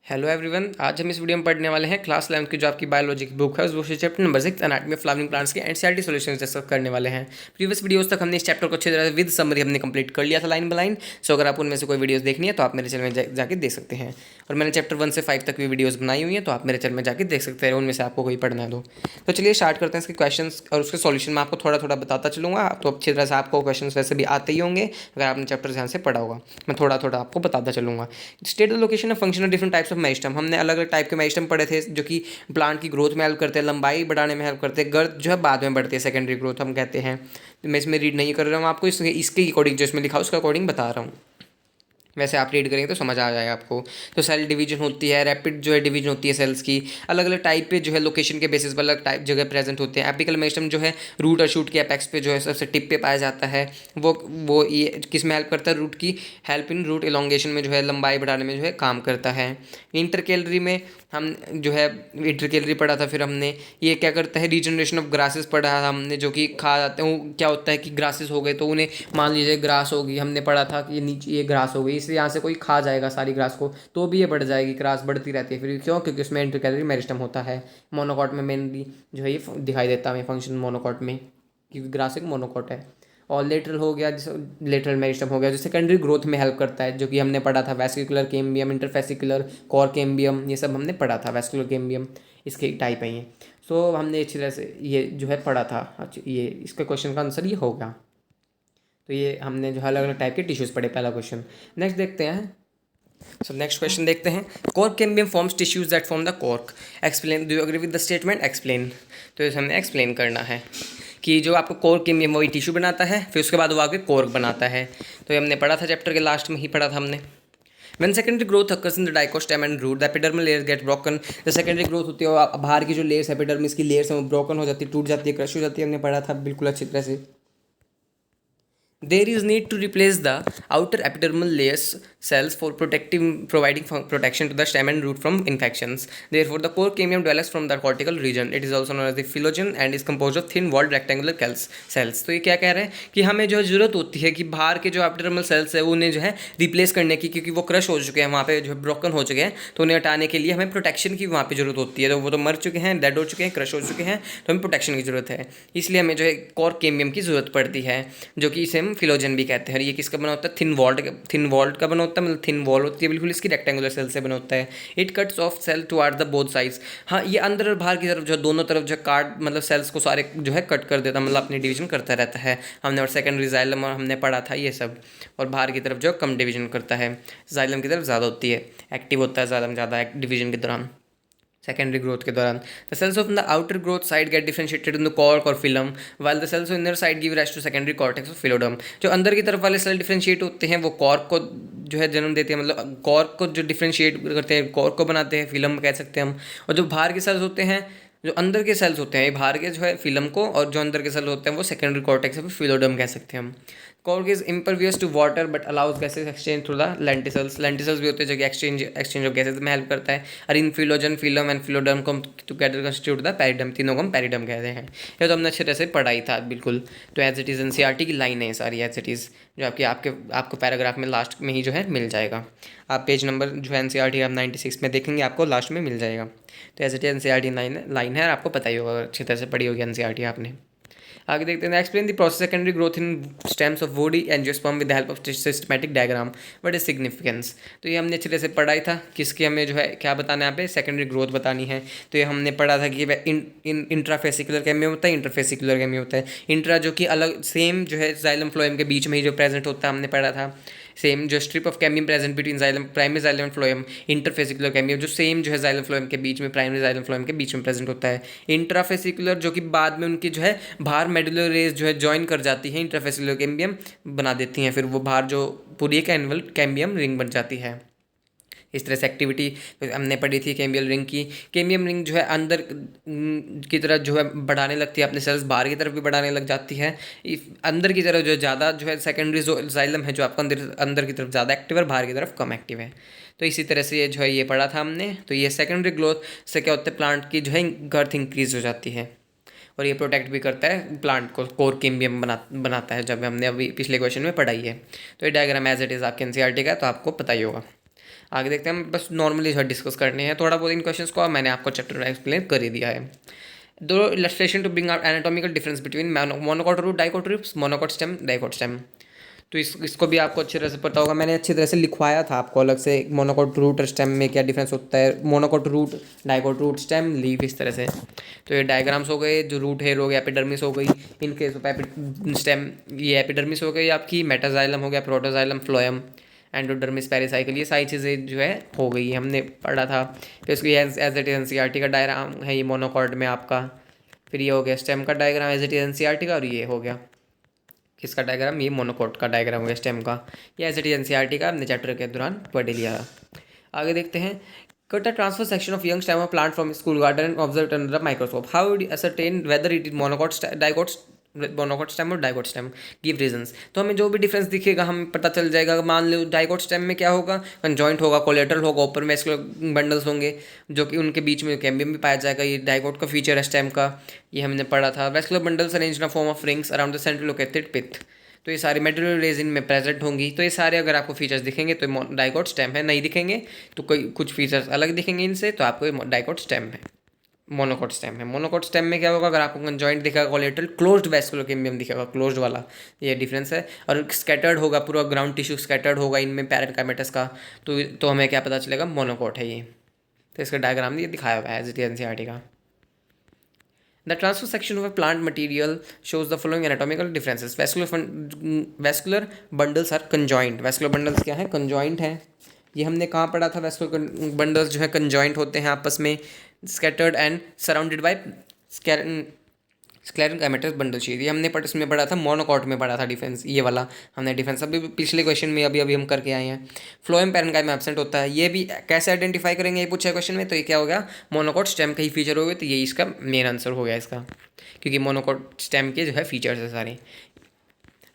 Hello everyone, आज हम इस वीडियो में पढ़ने वाले हैं क्लास 11 की जो आपकी बायोलॉजी की बुक है वो chapter number 6 anatomy of flowering plants के एनसीईआरटी सॉल्यूशंस डिस्कस करने वाले हैं। प्रीवियस वीडियोस तक हमने इस चैप्टर को अच्छी तरह विद समरी हमने कंप्लीट कर लिया था लाइन बाय लाइन। सो अगर आप उनमें से कोई वीडियोस देखनी है तो आप मेरे चैनल में जाके देख सकते हैं। और मैंने चैप्टर 1 से 5 तक भी वीडियोस बनाई हुई हैं, तो आप मेरे चैनल में जाके देख सकते हैं, उनमें से आपको कोई पढ़ना है तो चलिए स्टार्ट करते हैं इसके क्वेश्चन और उसके सॉल्यूशन में आपको थोड़ा थोड़ा बताता चलूँगा। तो अच्छी तरह से आपको क्वेश्चन वैसे भी आते ही होंगे अगर आपने चैप्टर ध्यान से पढ़ा होगा। मैं थोड़ा थोड़ा आपको बताता चलूँगा। State the location of function of different types of meristem. हमने अलग अलग टाइप के मेरिस्टम पढ़े थे जो कि प्लांट की ग्रोथ में हेल्प करते हैं, लंबाई बढ़ाने में हेल्प करते हैं, गर्द जो है बाद में बढ़ती है, सेकेंडरी ग्रोथ हम कहते हैं। तो मैं इसमें रीड नहीं कर रहा हूँ, आपको इसके अकॉर्डिंग जो इसमें लिखा है उसके अकॉर्डिंग बता रहा हूँ। वैसे आप रीड करेंगे तो समझ आ जाएगा आपको। तो सेल डिवीजन होती है, रैपिड जो है डिवीजन होती है सेल्स की, अलग अलग टाइप पे जो है लोकेशन के बेसिस पर अलग टाइप जगह प्रेजेंट होते हैं। एपिकल मेरिस्टम जो है रूट और शूट के एपेक्स पे जो है सबसे टिप पे पाया जाता है। वो ये किस में हेल्प करता है, रूट की हेल्प इन रूट एलोंगेशन में जो है लंबाई बढ़ाने में जो है काम करता है। इंटरकेलरी में हम जो है इंटरकेलरी पढ़ा था, फिर हमने ये क्या करता है, रीजनरेशन ऑफ ग्रासेस पढ़ा हमने, जो कि खा जाते हैं। वो क्या होता है कि ग्रासेस हो गए तो उन्हें मान लीजिए ग्रास होगी, हमने पढ़ा था कि ये नीचे ये ग्रास हो गई, इसलिए यहाँ से कोई खा जाएगा सारी ग्रास को तो भी ये बढ़ जाएगी, ग्रास बढ़ती रहती है। फिर क्यों? क्योंकि उसमें इंटरकैलरी मेरिस्टम होता है। मोनोकॉट में मेनली जो है ये दिखाई देता है फंक्शन मोनोकॉट में, क्योंकि ग्रास एक मोनोकॉट है। और लेटरल हो गया, जैसे लेटरल मेरिस्टम हो गया जो सेकेंडरी ग्रोथ में हेल्प करता है, जो कि हमने पढ़ा था वेस्किकुलर केम्बियम, इंटरफेसिकुलर, कोर केम्बियम, ये सब हमने पढ़ा था। वेस्कुलर केम्बियम इसके टाइप है ये। सो हमने अच्छी तरह से ये जो है पढ़ा था। अच्छा, ये इसका क्वेश्चन का आंसर ये होगा। तो ये हमने जो है अलग अलग टाइप के टिश्यूज़ पढ़े, पहला क्वेश्चन। नेक्स्ट देखते हैं। सो नेक्स्ट क्वेश्चन देखते हैं। Cork cambium forms tissues that form the cork. Explain, do you agree with the statement? Explain. तो इसे हमने एक्सप्लेन करना है कि जो आपको कॉर्क कैम्बियम वही टिश्यू बनाता है, फिर उसके बाद वो आगे कॉर्क बनाता है। तो ये हमने पढ़ा था, चैप्टर के लास्ट में ही पढ़ा था हमने। When secondary growth occurs in the dicostem and root, the epidermal layers get broken. The secondary growth होती है और बाहर की जो लेयर्स एपिडर्मिस की लेयर्स हैं वो ब्रोकन हो जाती है, टूट जाती है, क्रश हो जाती है। हमने पढ़ा था बिल्कुल अच्छी तरह से। There is need to replace the outer epidermal layers cells for providing protection to the stem and root from infections. Therefore, the core cambium develops from the cortical region. It is also known as the phloem and is composed of thin-walled rectangular cells. तो ये क्या कह रहे हैं कि हमें जो है ज़रूरत होती है कि बाहर के जो एपिडर्मल सेल्स है उन्हें जो है रिप्लेस करने की, क्योंकि वो क्रश हो चुके हैं, वहाँ पे जो है ब्रोकन हो चुके हैं, तो उन्हें हटाने के लिए हमें प्रोटेक्शन की वहाँ पे ज़रूरत होती है। तो वो तो मर चुके हैं, डेड हो चुके हैं, क्रश हो चुके हैं, तो हमें प्रोटेक्शन की ज़रूरत है। इसलिए हमें जो है कोर कैम्बियम की ज़रूरत पड़ती है, जो कि इसे हम फिलोजन भी कहते हैं। ये किसका बना होता है? थिन वॉल्ड का बना होता है, मतलब थिन वॉल होती है बिल्कुल इसकी, रेक्टेंगुलर सेल से बना होता है। It cuts off cell toward the both sides. हाँ, ये अंदर और बाहर की तरफ जो दोनों तरफ जो काट, मतलब सेल्स को सारे जो है कट कर देता, मतलब अपनी डिवीजन करता रहता है। हमने और सेकेंडरी जाइलम और हमने पढ़ा था ये सब। और बाहर की तरफ जो कम डिवीजन करता है, जाइलम की तरफ ज़्यादा होती है, एक्टिव होता है ज़्यादा डिवीजन के दौरान, सेकेंडरी ग्रोथ के दौरान। The cells of the outer growth side get differentiated in the cork और phellem, while the cells of inner side give rise to secondary cortex और फिलोडम। जो अंदर की तरफ वाले सेल डिफरेंशिएट होते हैं वो कॉर्क को जो है जन्म देते हैं, मतलब कॉर्क को जो डिफरेंशिएट करते हैं, कॉर्क को बनाते हैं, फिलम कह सकते हैं हम। और जो बाहर के सेल्स होते हैं, जो अंदर के सेल्स होते हैं, ये बाहर के जो है फिलम को, और जो अंदर के सेल होते हैं वो सेकेंडरी कॉर्टेक्स या फिलोडम कह सकते हैं हम। Cork is impervious to water but allows gases exchange through the lenticels. Lenticels भी होते हैं जो कि एक्सचेंज ऑफ गैसेज में हेल्प करता है। और इन फिलोजन, फिलम एंड फिलोडम को टुगेदर कंस्टिट्यूट द पेरिडम, तीनों को हम पेरिडम कहते हैं। ये तो हमने अच्छे तरह से पढ़ाई था बिल्कुल। तो एज इट इज़ एनसीईआरटी की लाइन है सारी, एज इट इज़, जो आपको पैराग्राफ में लास्ट में ही जो है मिल जाएगा। आप पेज नंबर जो है एनसीईआरटी आप 96 में देखेंगे, आपको लास्ट में मिल जाएगा। तो as it is NCERT line है और आपको पता ही होगा, अच्छी तरह से पढ़ी होगी एनसीईआरटी आपने। आगे देखते हैं। Explain the process secondary growth in stems of woody angiosperm with the help of systematic diagram, what is significance. तो ये हमने अच्छे तरह से पढ़ाई था, किसकी हमें जो है क्या बताना है, यहाँ पे सेकेंडरी ग्रोथ बतानी है। तो ये हमने पढ़ा था कि इंट्राफेसिकुलर कैम्बियम होता है, इंटरफेसिकुलर कैम्बियम होता है। इंट्रा जो कि अलग सेम जो है जाइलम फ्लोएम के बीच में ही जो प्रेजेंट होता है, हमने पढ़ा था। सेम जो strip of cambium present between xylem, primary xylem and phloem. Interfascicular cambium जो सेम जो है जाइलम फ्लोएम के बीच में, प्राइमरी जाइलम फ्लोएम के बीच में प्रेजेंट होता है। इंट्राफेसिकुलर जो कि बाद में उनकी जो है बाहर मेडुलर रेज जो है ज्वाइन कर जाती है, इंटरफेसिकुलर कैम्बियम बना देती हैं, फिर वो बाहर जो पूरी एक एनुअल कैम्बियम रिंग बन जाती है। इस तरह से एक्टिविटी हमने पढ़ी थी कैम्बियम रिंग की। कैम्बियम रिंग जो है अंदर की तरफ जो है बढ़ाने लगती है अपने सेल्स, बाहर की तरफ भी बढ़ाने लग जाती है। अंदर की तरफ जो है ज़्यादा जो है सेकेंडरी जो जाइलम है जो आपका अंदर की तरफ ज़्यादा एक्टिव है, बाहर की तरफ कम एक्टिव है। तो इसी तरह से ये जो है ये पढ़ा था हमने। तो ये सेकेंडरी ग्रोथ से क्या होता है, प्लांट की जो है गर्थ इंक्रीज हो जाती है, और ये प्रोटेक्ट भी करता है प्लांट को, कोर कैम्बियम बनाता है, जब हमने अभी पिछले क्वेश्चन में पढ़ाई है। तो ये डायग्राम एज इट इज़ आपके एनसीईआरटी का है, तो आपको पता ही होगा। आगे देखते हैं, हम बस नॉर्मली जो है डिस्कस करने हैं थोड़ा बहुत इन क्वेश्चंस को, और मैंने आपको चैप्टर एक्सप्लेन कर ही दिया है। दो illustration to bring out anatomical difference between monocot root, dicot root, monocot stem, dicot stem. तो इसको भी आपको अच्छी तरह से पता होगा, मैंने अच्छी तरह से लिखवाया था आपको अलग से, मोनोकॉट रूट और स्टेम में क्या डिफरेंस होता है, monocot root, dicot root, stem, leaf, इस तरह से। तो ये डायग्राम्स हो गए, जो रूट हेयर हो गया, एपिडर्मिस हो गई, इन केस ऑफ स्टेम ये एपिडर्मिस हो गई आपकी, मेटाजाइलम हो गया, प्रोटोजाइलम, फ्लोएम, एंडोडर्मिस, पेरिसाइकिल, ये सारी चीज़ें जो है हो गई, हमने पढ़ा था। फिर इसको एज इट इज एनसीईआरटी का डायग्राम है ये मोनोकॉट में आपका। फिर ये हो गया स्टेम का diagram as it is NCERT का, और ये हो गया किसका डायग्राम, ये मोनोकोट का डायग्राम हो गया स्टेम का। ये एज इट इज एनसीईआरटी का, हमने चैप्टर के दौरान पढ़ लिया। आगे देखते हैं, cut a transfer section of young stem of plant from school garden and observe under the microscope, how would ascertain whether it is monocot, dicot, monocot stem और डाइकोट स्टेम, गिव रीजंस। तो हमें जो भी difference दिखेगा हमें पता चल जाएगा। मान लो डाइकोट स्टेम में क्या होगा, कंजॉइंट होगा, कोलेटरल होगा, ऊपर में इसके बंडल्स होंगे जो कि उनके बीच में कैम्बियम भी पाया जाएगा। ये डाइकोट का फीचर है स्टेम का, ये हमने पढ़ा था। Vascular bundles arranged in form of rings around the central located pith, तो ये सारी मेटेरियल रेजिन में प्रेजेंट होंगी। तो ये सारे अगर आपको फीचर्स दिखेंगे तो डाइकोट स्टेम है, नहीं दिखेंगे तो कोई कुछ फीचर्स अलग दिखेंगे इनसे, तो आपको डाइकोट स्टेम है, मोनोकोट स्टेम है। मोनोकोट स्टेम में क्या होगा, अगर आपको कंजॉइंट दिखेगा, कोलेटरल क्लोज्ड वेस्कुलर कैम्बियम दिखेगा, क्लोज्ड वाला, ये डिफरेंस है। और स्कैटर्ड होगा, पूरा ग्राउंड टिश्यू स्कैटर्ड होगा इनमें पैरेन्काइमेटस का, तो हमें क्या पता चलेगा, मोनोकोट है ये। तो इसका डायग्राम ये दिखाया हुआ है एज इट इज एनसीईआरटी का। The transfer section of a plant material shows the following anatomical differences. Vascular bundles are conjoined. Vascular bundles क्या है, conjoined है। ये हमने कहाँ पढ़ा था, vascular bundles जो है conjoined होते हैं आपस में, scattered and surrounded by sclerenchymatous bundle sheath. ये हमने इसमें पढ़ा था, मोनोकॉट में पढ़ा था डिफरेंस, ये वाला हमने डिफरेंस अभी पिछले क्वेश्चन में अभी हम करके आए हैं। फ्लोएम पैरेन्काइम एब्सेंट होता है, ये भी कैसे आइडेंटिफाई करेंगे, ये पूछा है क्वेश्चन में। तो ये क्या हो गया, मोनोकॉट स्टेम का ही फीचर हो गया, तो ये इसका मेन आंसर हो गया इसका, क्योंकि मोनोकॉट स्टेम के जो है फीचर्स है सारे।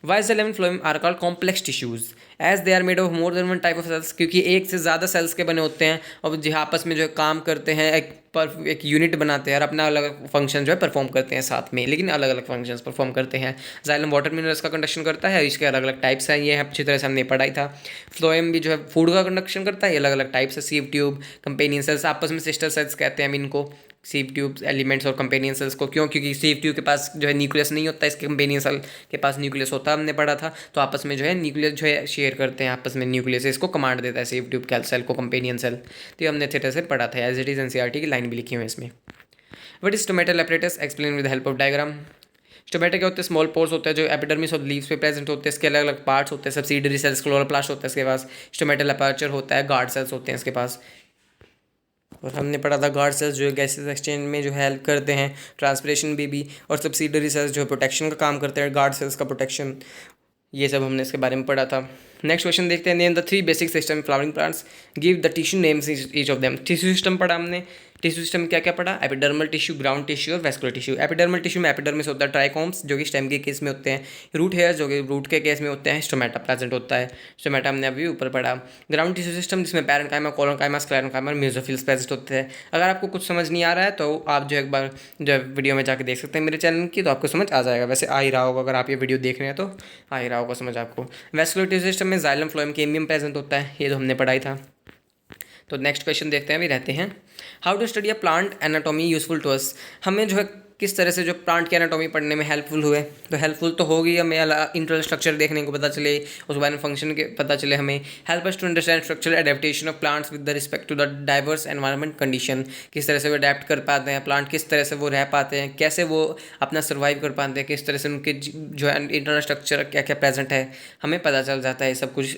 Xylem and phloem are called complex tissues as they are made of more than one type of cells, क्योंकि एक से ज़्यादा सेल्स के बने होते हैं और जो आपस में जो है काम करते हैं, एक यूनिट बनाते हैं और अपना अलग फंक्शन जो है परफॉर्म करते हैं साथ में, लेकिन अलग अलग फंक्शंस परफॉर्म करते हैं। जाइलम वाटर मिनरल्स का कंडक्शन करता है, इसके अलग अलग टाइप्स हैं, ये अच्छी तरह से हमने पढ़ा ही था। फ्लोएम भी जो है फूड का कंडक्शन करता है, ये अलग अलग टाइप्स है, सीव ट्यूब, कंपेनियन सेल्स, आपस में सिस्टर सेल्स कहते हैं हम इनको, सीव ट्यूब्स एलिमेंट्स और कंपेनियन सेल्स को। क्यों, क्योंकि सीव ट्यूब के पास जो है न्यूक्लियस नहीं होता, इसके कंपेनियन सेल के पास न्यूक्लियस होता है, हमने पढ़ा था। तो आपस में जो है न्यूक्लियस जो है शेयर करते हैं आपस में, न्यूक्लियस इसको कमांड देता है सीव ट्यूब सेल को, कंपेनियन सेल। तो ये हमने अच्छे तरह से पढ़ा था, एज इट इज एनसीईआरटी की लाइन भी लिखी हुई है इसमें। What is stomatal apparatus, explain with help of diagram. Stomata क्या होते हैं, स्मॉल पोर्स होते हैं जो एपिडर्मिस और लीव्स पे प्रेजेंट होते हैं, इसके अलग अलग पार्ट्स होते हैं, सब्सिडरी सेल्स, क्लोरोप्लास्ट होता है इसके पास, स्टोमेटल अपर्चर होता है, गार्ड सेल्स होते हैं इसके पास। और हमने पढ़ा था गार्ड सेल्स जो है गैसेस एक्सचेंज में जो हेल्प करते हैं, ट्रांसपिरेशन भी, और सब्सिडरी सेल्स जो है प्रोटेक्शन का काम करते हैं, गार्ड सेल्स का प्रोटेक्शन, ये सब हमने इसके बारे में पढ़ा था। नेक्स्ट क्वेश्चन देखते हैं, name the 3 basic system flowering plants, give the tissue names each of them. Tissue system पढ़ा हमने, टिश्यू सिस्टम क्या क्या पढ़ा, एपिडर्मल टिश्यू, ग्राउंड टिश्यू और वेस्कुलर टिश्यू। एपिडर्मल टिश्यू में एपिडर्मिस होता है, ट्राइकोम्स जो कि स्टेम के केस में होते हैं, रूट हेयर जो कि रूट के केस में होते हैं, स्टोमेटा प्रेजेंट होता है, स्टोमेटा हमने अभी ऊपर पढ़ा। ग्राउंड टिश्यू सिस्टम जिसमें पैरेन्काइमा, कोलोनकाइमा, स्क्लेरेन्काइमा और मेसोफिल्स प्रेजेंट होते हैं। अगर आपको कुछ समझ नहीं आ रहा है तो आप जो एक बार जो वीडियो में जाकर देख सकते हैं मेरे चैनल की, तो आपको समझ आ जाएगा। वैसे आ ही रहा होगा, अगर आप ये वीडियो देख रहे हैं तो आ ही रहा होगा समझ आपको। वेस्कुलर टिश्यू सिस्टम में जाइलम, फ्लोएम, कैम्बियम प्रेजेंट होता है, ये तो हमने पढ़ाई था। तो नेक्स्ट क्वेश्चन देखते हैं, अभी रहते हैं, how to study a plant anatomy useful to us. हमें जो है किस तरह से जो प्लांट की एनाटॉमी पढ़ने में हेल्पफुल हुए, तो हेल्पफुल तो होगी, हमें इंटरनल स्ट्रक्चर देखने को पता चले, उस बारे में फंक्शन के पता चले हमें। Help us to understand structural adaptation of plants with the respect to the diverse environment condition, किस तरह से वो अडेप्ट कर पाते हैं प्लांट, किस तरह से वो रह पाते हैं, कैसे वो अपना सर्वाइव कर पाते हैं, किस तरह से उनके जो है इंटरनल स्ट्रक्चर क्या क्या प्रेजेंट है, हमें पता चल जाता है सब कुछ।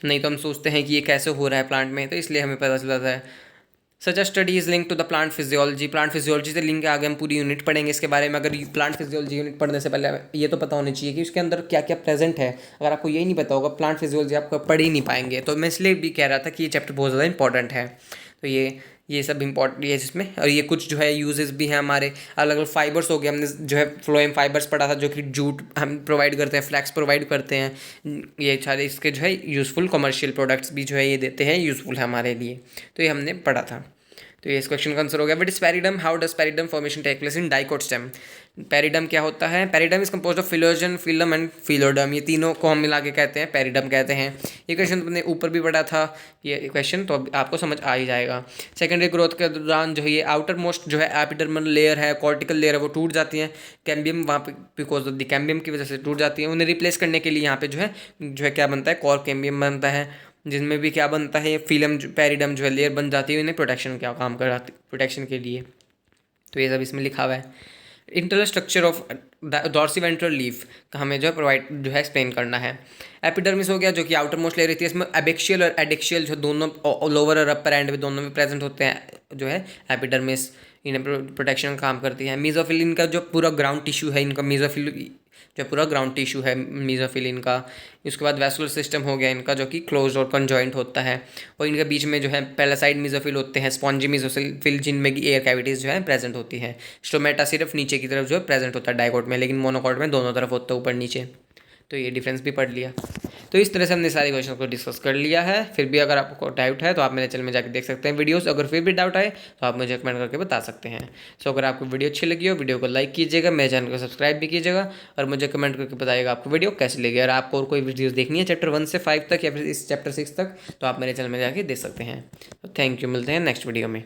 नहीं तो हम सोचते हैं कि ये कैसे हो रहा है प्लांट में, तो इसलिए हमें पता चल जाता है। Such study is link to the plant physiology, plant physiology से लिंक आगे हम पूरी यूनिट पढ़ेंगे इसके बारे में। अगर प्लांट फिजियोलॉजी यूनिट पढ़ने से पहले ये तो पता होना चाहिए कि उसके अंदर क्या क्या प्रेजेंट है। अगर आपको यही नहीं पता होगा, प्लांट फिजियोलॉजी आप पढ़ ही नहीं पाएंगे। तो मैं इसलिए भी कह रहा था कि ये चैप्टर बहुत ज़्यादा इंपॉर्टेंट है। तो ये सब इंपॉर्टेंट ये इसमें, और ये कुछ जो है यूजेस भी हैं हमारे, अलग अलग फाइबर्स हो गए, हमने जो है फ्लोएम फाइबर्स पढ़ा था जो कि जूट हम प्रोवाइड करते हैं, फ्लैक्स प्रोवाइड करते हैं, ये सारे इसके जो है यूज़फुल कमर्शियल प्रोडक्ट्स भी जो है ये देते हैं, यूज़फुल है हमारे लिए। तो ये हमने पढ़ा था। तो ये इस क्वेश्चन का आंसर हो गया। What is periderm, how does periderm formation take place in dicot stem. Periderm क्या होता है, periderm is compose of phellogen, phellem and phelloderm, ये तीनों को हम मिला के कहते हैं पेरिडम कहते हैं। ये क्वेश्चन तुमने ऊपर भी पढ़ा था ये क्वेश्चन, तो अब आपको समझ आ ही जाएगा। सेकेंडरी ग्रोथ के दौरान जो है ये आउटर मोस्ट जो है एपिडर्मल लेयर है, कॉर्टिकल लेयर है, वो टूट जाती है। कैम्बियम वहाँ पे बिकॉज ऑफ द कैम्बियम की वजह से टूट जाती है। उन्हें रिप्लेस करने के लिए यहाँ पे जो है क्या बनता है, कॉर कैम्बियम बनता है, जिनमें भी क्या बनता है, फिल्म पेरिडम जो है लेयर बन जाती है, इन्हें प्रोटेक्शन क्या काम कराती प्रोटेक्शन के लिए। तो ये सब इसमें लिखा हुआ है। इंटरनल स्ट्रक्चर ऑफ डॉर्सिवेंट्रल लीफ का हमें जो है प्रोवाइड जो है एक्सप्लेन करना है। एपिडर्मिस हो गया जो कि आउटर मोस्ट लेयर रहती है, इसमें एबेक्शियल और एडेक्शियल जो दोनों लोअर और अपर एंड में दोनों में प्रेजेंट होते हैं जो है एपिडर्मिस, इन्हें प्रोटेक्शन का काम करती है। मीजोफिल इनका जो पूरा ग्राउंड टिश्यू है, इनका मीजोफिल जो पूरा ग्राउंड टिश्यू है मीजोफिल इनका। उसके बाद वैस्कुलर सिस्टम हो गया इनका जो कि क्लोज और कंजॉइंट होता है, और इनके बीच में जो है पैरासाइड मीजोफिल होते हैं, स्पॉन्जी मीजोफिल जिनमें की एयर कैविटीज़ जो है प्रेजेंट होती है। स्टोमेटा सिर्फ नीचे की तरफ जो है प्रेजेंट होता है डाइकोट में, लेकिन मोनोकोट में दोनों तरफ होता है ऊपर नीचे। तो ये डिफरेंस भी पढ़ लिया। तो इस तरह से हमने सारे क्वेश्चन को डिस्कस कर लिया है। फिर भी अगर आपको डाउट है तो आप मेरे चैनल में जाकर देख सकते हैं वीडियोस। अगर फिर भी डाउट आए तो आप मुझे कमेंट करके बता सकते हैं। सो अगर आपको वीडियो अच्छी लगी हो, वीडियो को लाइक कीजिएगा, मेरे चैनल को सब्सक्राइब भी कीजिएगा, और मुझे कमेंट करके बताइएगा आपको वीडियो कैसी लगी। और आपको और कोई वीडियोज़ देखनी है चैप्टर 1 से 5 तक या फिर इस चैप्टर 6 तक, तो आप मेरे चैनल में जाके देख सकते हैं। तो थैंक यू, मिलते हैं नेक्स्ट वीडियो में।